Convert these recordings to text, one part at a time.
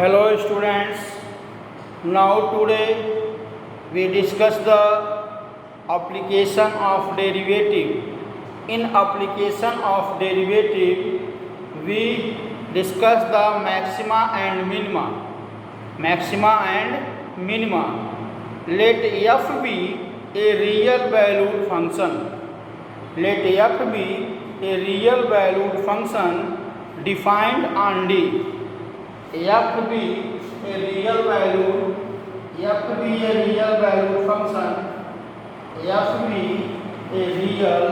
Hello students. Now today we discuss the application of derivative. In application of derivative we discuss the maxima and minima. Maxima and minima. Let f be a real valued function. Let f be a real valued function defined on D. f be a real value, f be a real value function, f be a real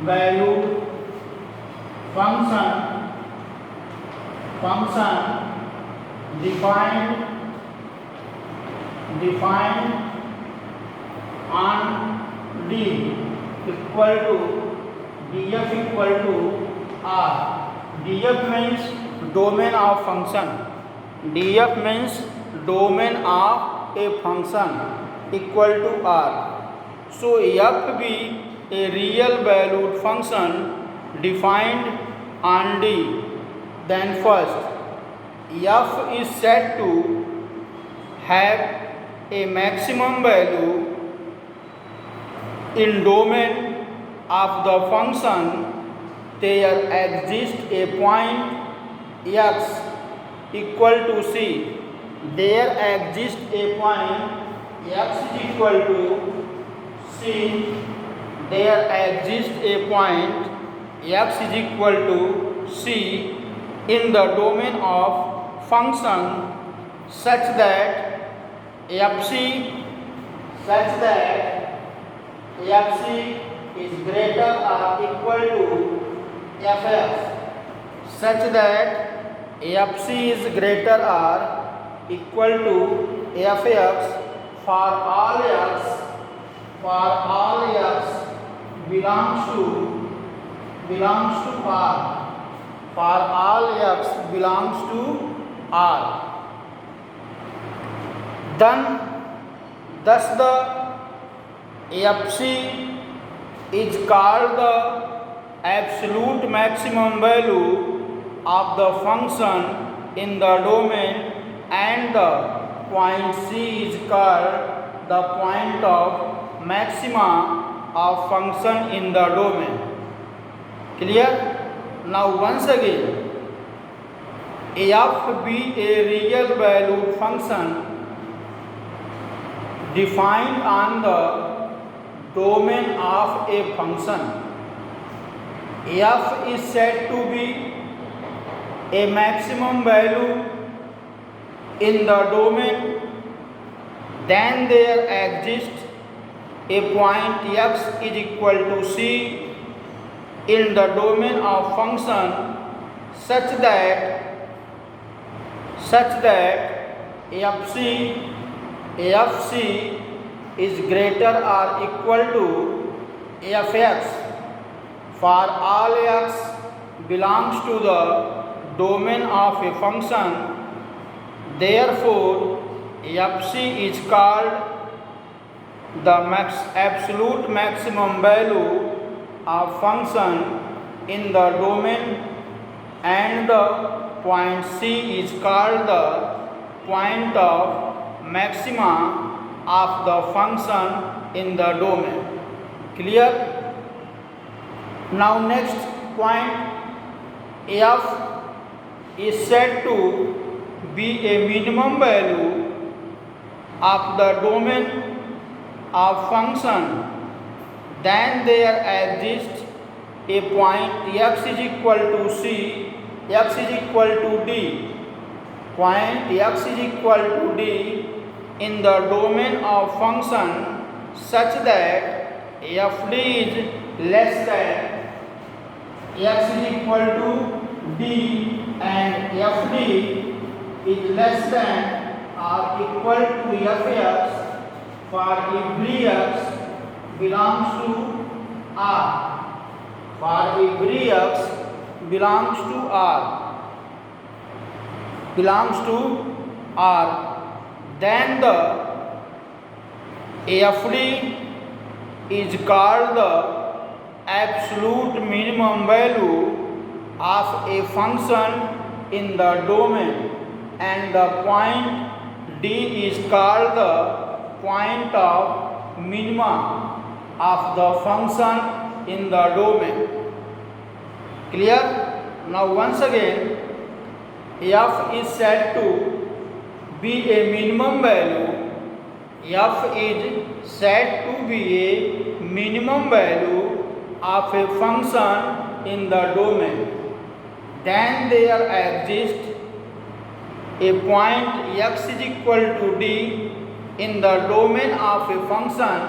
value function defined on D equal to df equal to r. df means domain of function. df means domain of a function equal to r. So f be a real valued function defined on D. Then first f is said to have a maximum value in domain of the function. There exists a point x equal to c. There exists a point x is equal to c. There exists a point x is equal to c in the domain of function such that fc is greater or equal to fx, such that fc is greater or equal to fx for all x belongs to r. For all x belongs to r. Thus the fc is called the absolute maximum value of the function in the domain, and the point c is called the point of maxima of function in the domain. Clear? Now once again, f be a real valued function defined on the domain of a function. F is said to be a maximum value in the domain. Then there exists a point x is equal to c in the domain of function such that fc is greater or equal to fx for all x belongs to the domain of a function. Therefore fc is called the absolute maximum value of function in the domain, and the point c is called the point of maxima of the function in the domain. Clear? Now next point, f is said to be a minimum value of the domain of function. Then there exists a point x is equal to c, x is equal to d. Point x is equal to d in the domain of function such that fd is less than x is equal to d, and fd is less than or equal to fx for every x belongs to r. For every x belongs to r. Then the fd is called the absolute minimum value of a function in the domain. and the point D is called the point of minima of the function in the domain. Clear? Now once again, f is said to be a minimum value. F is said to be a minimum value of a function in the domain. Then there exists a point x is equal to d in the domain of a function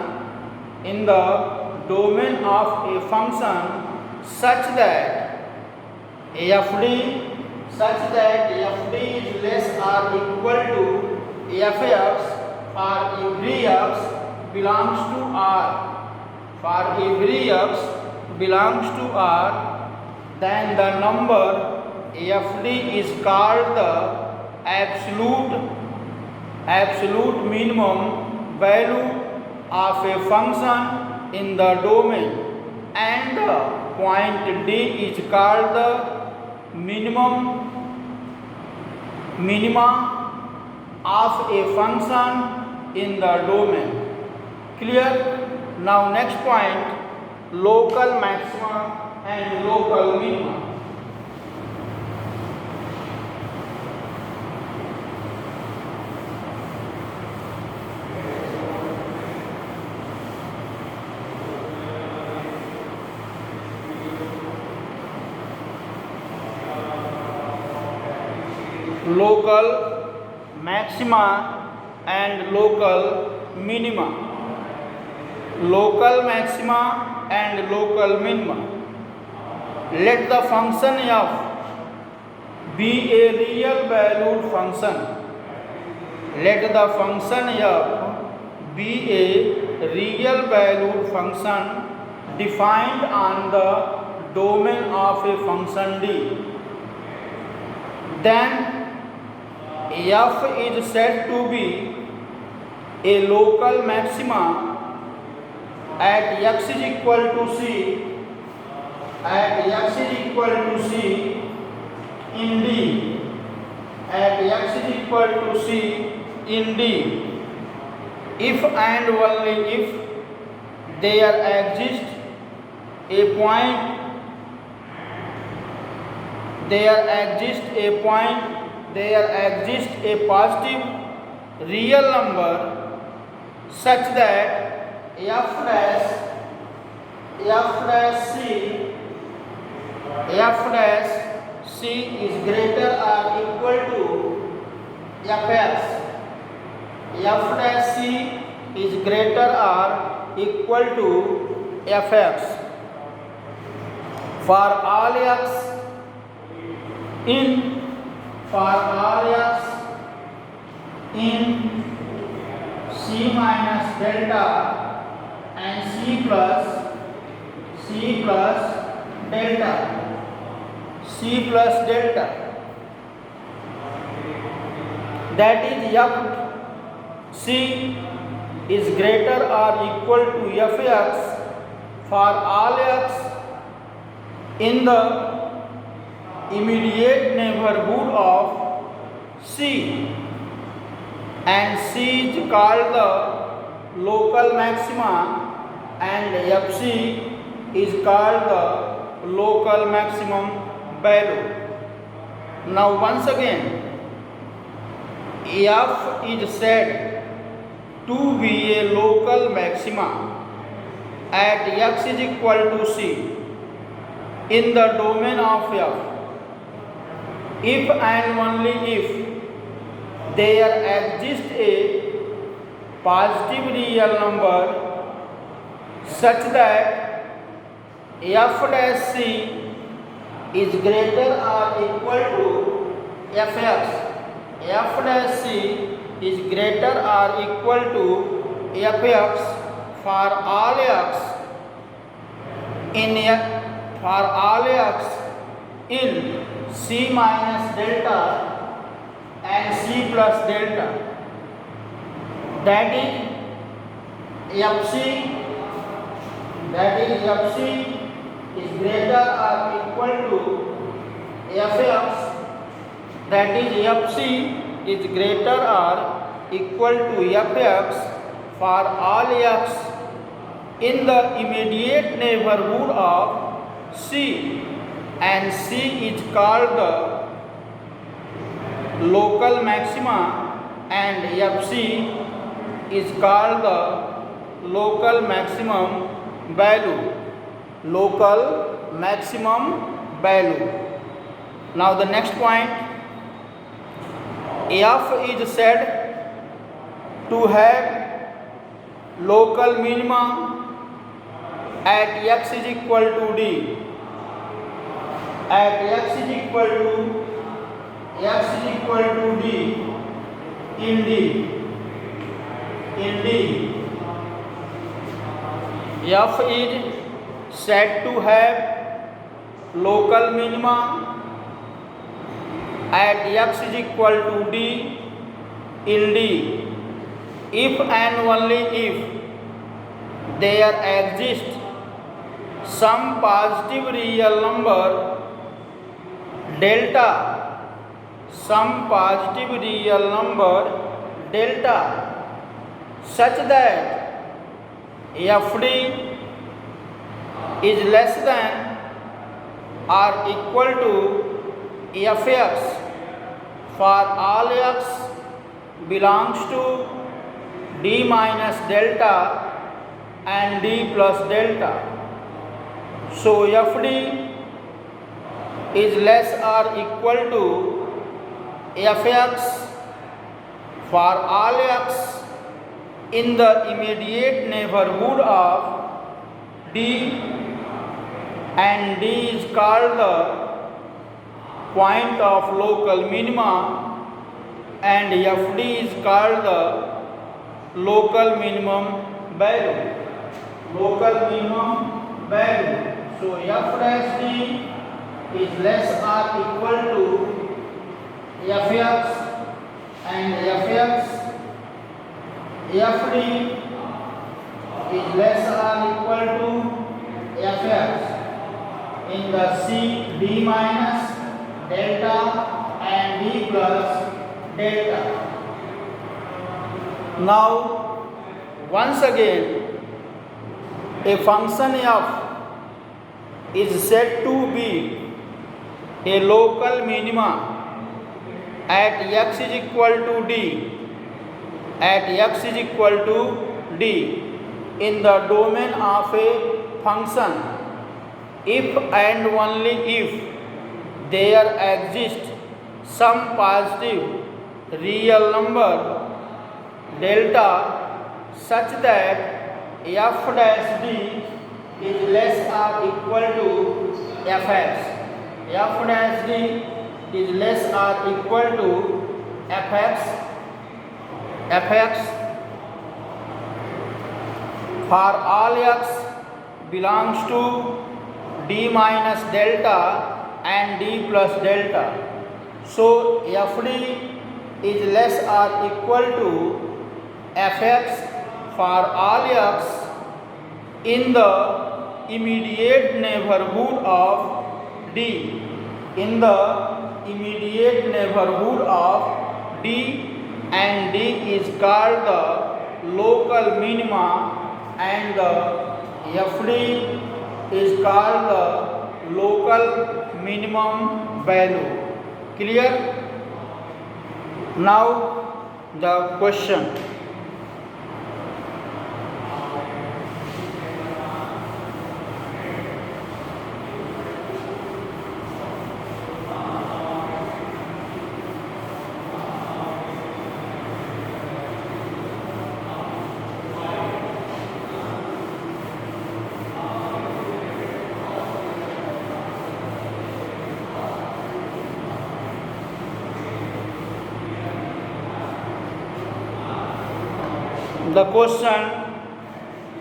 such that fd is less or equal to fx for every x belongs to R. For every x belongs to R, then the number fd is called the absolute minimum value of a function in the domain, and the point D is called the minima of a function in the domain. Clear? Now next point, local maxima and local minima. Local maxima and local minima. Local maxima and local minima. Let the function f be a real valued function. Let the function f be a real valued function defined on the domain of a function D. Then f is said to be a local maxima at x is equal to c in D. At x is equal to c in D, if and only if there exists a positive real number such that f dash c is greater or equal to fx. F dash c is greater or equal to fx for all x in c minus delta and c plus delta, that is f c is greater or equal to fx for all x in the immediate neighborhood of c, and c is called the local maxima and fc is called the local maximum value. Now once again, f is said to be a local maxima at x is equal to c in the domain of f, if and only if there exists a positive real number such that f dash c is greater or equal to fx. F dash c is greater or equal to fx for all x in c minus delta and c plus delta, that is fc is greater or equal to fx that is fc is greater or equal to fx for all x in the immediate neighborhood of c, and c is called the local maxima and fc is called the local maximum value. Local maximum value. Now the next point, f is said to have local minima at x is equal to d. At x is equal to d in d. F is said to have local minima at x is equal to d in d if and only if there exists some positive real number delta, such that fd is less than or equal to fx for all x belongs to d minus delta and d plus delta. So fd is less or equal to fx for all x in the immediate neighborhood of d, and d is called the point of local minima and fd is called the local minimum value. So f dash d is less or equal to fx and fd is less or equal to fx in the c d minus delta and d plus delta. Now once again, a function f is said to be a local minima at x is equal to d in the domain of a function if and only if there exists some positive real number delta such that f dash d is less or equal to fx. F dash d is less or equal to fx for all x belongs to d minus delta and d plus delta. So fd is less or equal to fx for all x in the immediate neighborhood of d, and d is called the local minima and the fd is called the local minimum value. Clear? Now the question. The question,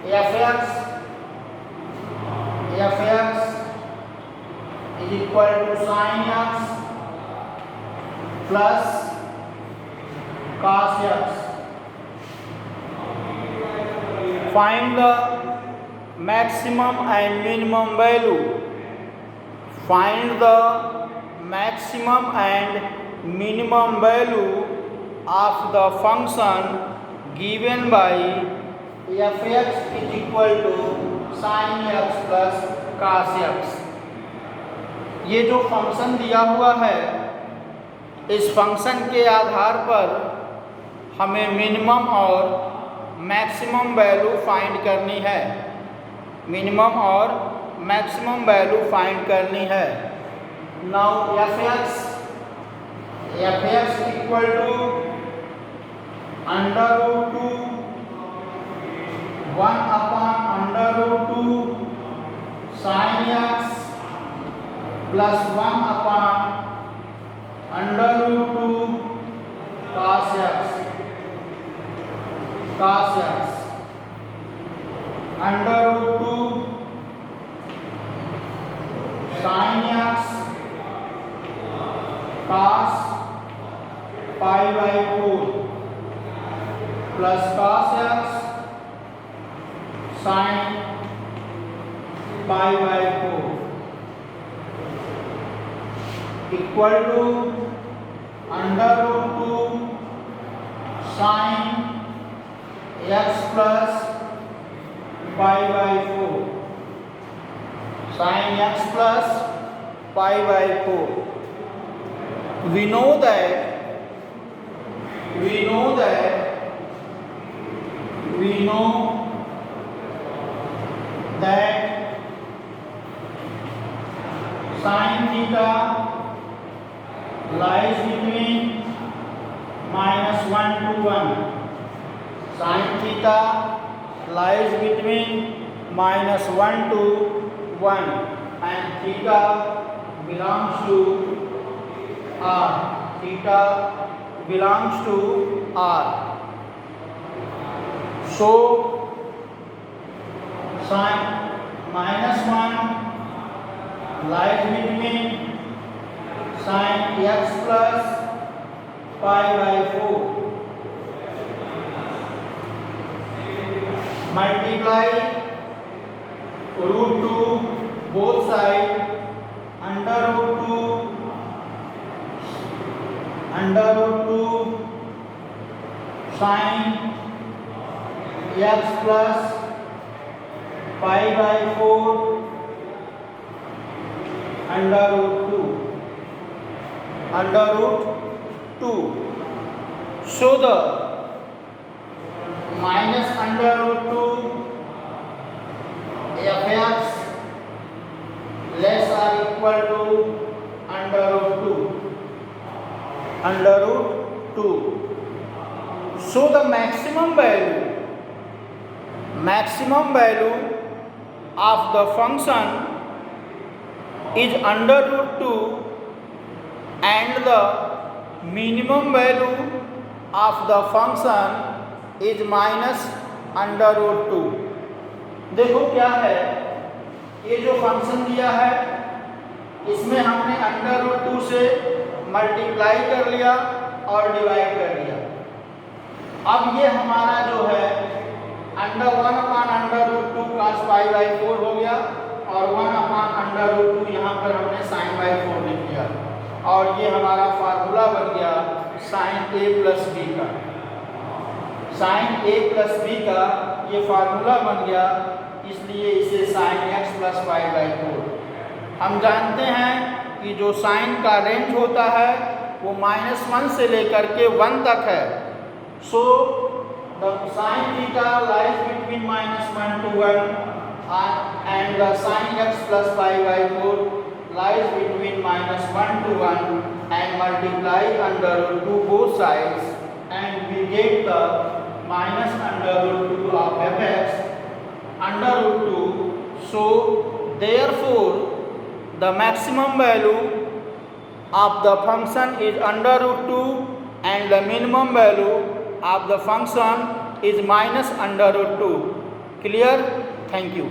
fx is equal to sin x plus cos x. Find the maximum and minimum value. Find the maximum and minimum value of the function given by fx is equal to sin x plus cos x। ये जो function दिया हुआ है, इस function के आधार पर हमें minimum और मैक्सिमम वैल्यू फाइंड करनी है। मिनिमम और मैक्सिमम वैल्यू फाइंड करनी है। Now fx equal to √2 1/√2 sin x plus 1/√2 cos x √2 sin x cos π/4 plus cos x sin π/4 equal to √2 sin x plus π/4 sin x plus π/4। We know that sin theta lies between -1 to 1। sin theta lies between -1 to 1 and theta belongs to R। theta belongs to R। So sin -1 lies between sin x plus π/4 multiply √2 both side √2 sin x plus π/4 √2। So the minus √2 fx less or equal to √2। So the maximum value of the function is √2 and the minimum value of the function is -√2। देखो क्या है, ये जो function दिया है इसमें हमने √2 से मल्टीप्लाई कर लिया और डिवाइड कर लिया। अब ये हमारा जो है √1/√2 cos π/4 हो गया और 1/√2 यहाँ पर हमने sin π/4 लिख दिया और ये हमारा फार्मूला बन गया sin a प्लस b का। sin a प्लस b का ये फार्मूला बन गया, इसलिए इसे sin x प्लस π/4। हम जानते हैं कि जो साइन का रेंज होता है वो -1 से लेकर के 1 तक है। So the sin theta lies between -1 to 1 and the sin x plus π/4 lies between -1 to 1 and multiply √2 both sides and we get the -√2 of fx √2। So therefore the maximum value of the function is √2 and the minimum value of the function is -√2। Clear? Thank you.